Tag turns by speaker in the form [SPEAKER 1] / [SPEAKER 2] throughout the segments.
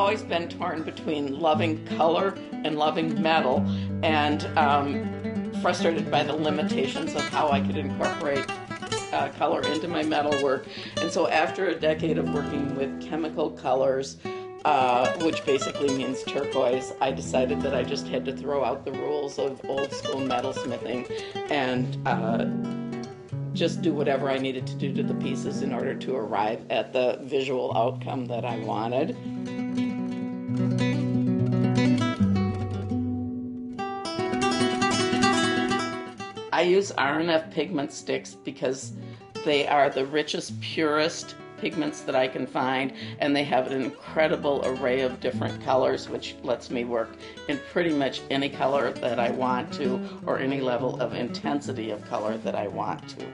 [SPEAKER 1] always been torn between loving color and loving metal, and frustrated by the limitations of how I could incorporate color into my metal work. And so after a decade of working with chemical colors, which basically means turquoise, I decided that I just had to throw out the rules of old school metalsmithing and just do whatever I needed to do to the pieces in order to arrive at the visual outcome that I wanted. I use RNF pigment sticks because they are the richest, purest pigments that I can find, and they have an incredible array of different colors, which lets me work in pretty much any color that I want to, or any level of intensity of color that I want to.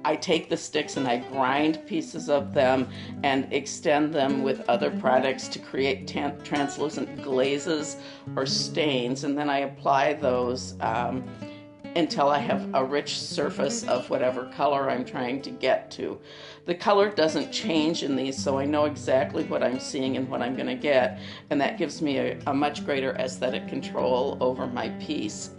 [SPEAKER 1] I take the sticks and I grind pieces of them and extend them with other products to create translucent glazes or stains, and then I apply those until I have a rich surface of whatever color I'm trying to get to. The color doesn't change in these, so I know exactly what I'm seeing and what I'm going to get, and that gives me a much greater aesthetic control over my piece.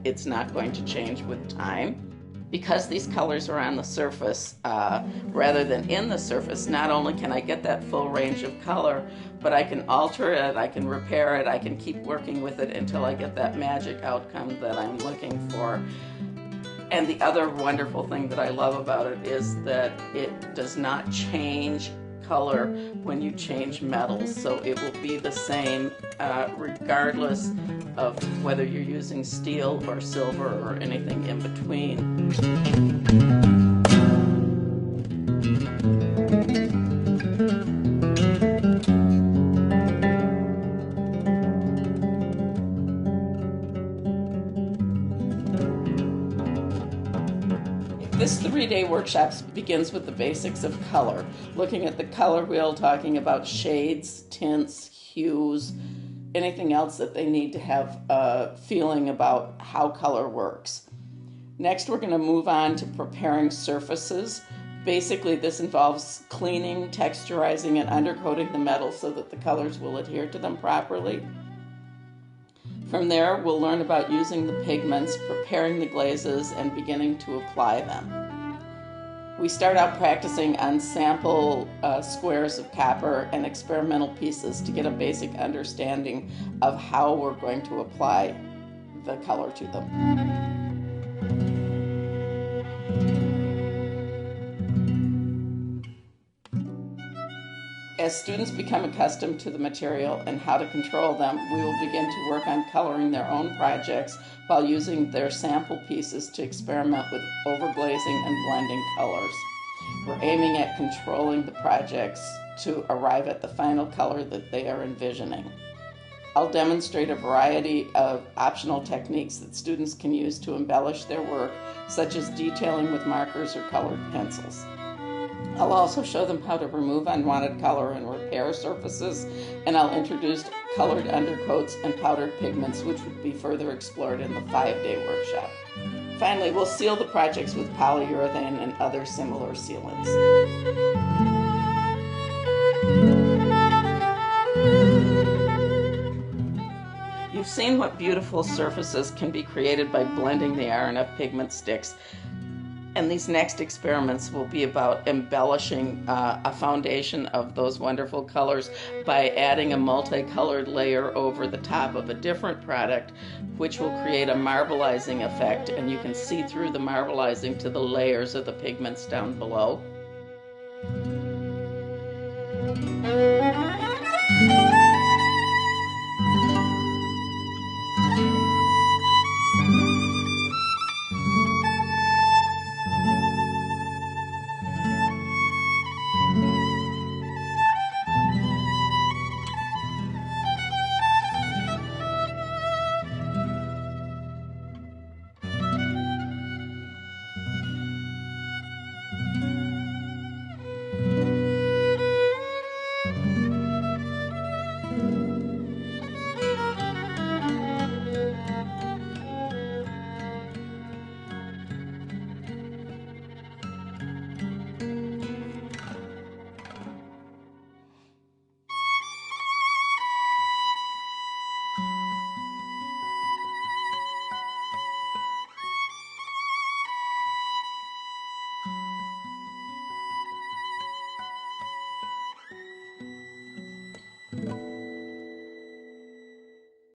[SPEAKER 1] It's not going to change with time. Because these colors are on the surface rather than in the surface, not only can I get that full range of color, but I can alter it, I can repair it, I can keep working with it until I get that magic outcome that I'm looking for. And the other wonderful thing that I love about it is that it does not change color when you change metals, so it will be the same regardless of whether you're using steel or silver or anything in between. This 3-day workshop begins with the basics of color, looking at the color wheel, talking about shades, tints, hues, anything else that they need to have a feeling about how color works. Next, we're going to move on to preparing surfaces. Basically, this involves cleaning, texturizing, and undercoating the metal so that the colors will adhere to them properly. From there, we'll learn about using the pigments, preparing the glazes, and beginning to apply them. We start out practicing on sample squares of copper and experimental pieces to get a basic understanding of how we're going to apply the color to them. As students become accustomed to the material and how to control them, we will begin to work on coloring their own projects while using their sample pieces to experiment with overglazing and blending colors. We're aiming at controlling the projects to arrive at the final color that they are envisioning. I'll demonstrate a variety of optional techniques that students can use to embellish their work, such as detailing with markers or colored pencils. I'll also show them how to remove unwanted color and repair surfaces, and I'll introduce colored undercoats and powdered pigments, which would be further explored in the 5-day workshop. Finally, we'll seal the projects with polyurethane and other similar sealants. You've seen what beautiful surfaces can be created by blending the RNF pigment sticks. And these next experiments will be about embellishing a foundation of those wonderful colors by adding a multicolored layer over the top of a different product, which will create a marbleizing effect, and you can see through the marbleizing to the layers of the pigments down below.